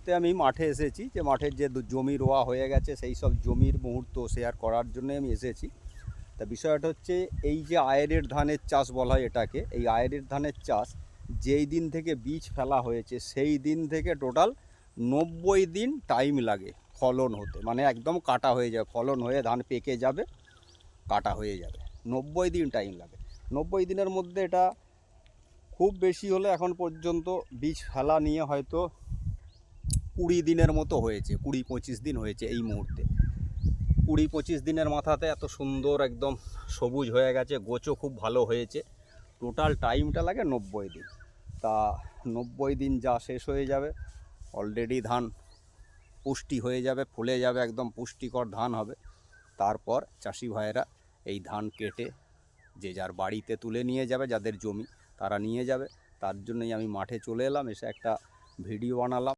মুহূর্তে আমি মাঠে এসেছি, যে মাঠের যে জমি রোয়া হয়ে গেছে সেই সব জমির মুহূর্ত শেয়ার করার জন্য আমি এসেছি। তা বিষয়টা হচ্ছে, এই যে আয়ের ধানের চাষ বলা হয় এটাকে, এই আয়ের ধানের চাষ যেই দিন থেকে বীজ ফেলা হয়েছে সেই দিন থেকে টোটাল 90 দিন টাইম লাগে ফলন হতে, মানে একদম কাটা হয়ে যাবে, ফলন হয়ে ধান পেকে যাবে, কাটা হয়ে যাবে, 90 দিন টাইম লাগে। 90 দিনের মধ্যে এটা খুব বেশি হলে এখন পর্যন্ত বীজ ফেলা নিয়ে হয়তো 20 দিনের মতো হয়েছে, 20-25 দিন হয়েছে এই মুহূর্তে। 20-25 দিনের মাথাতে এত সুন্দর একদম সবুজ হয়ে গেছে, গোছও খুব ভালো হয়েছে। টোটাল টাইমটা লাগে 90 দিন। তা 90 দিন যা শেষ হয়ে যাবে, অলরেডি ধান পুষ্টি হয়ে যাবে, ফুলে যাবে, একদম পুষ্টিকর ধান হবে। তারপর চাষি ভাইয়েরা এই ধান কেটে যে যার বাড়িতে তুলে নিয়ে যাবে, যাদের জমি তারা নিয়ে যাবে। তার জন্যই আমি মাঠে চলে এলাম, এসে একটা ভিডিও বানালাম।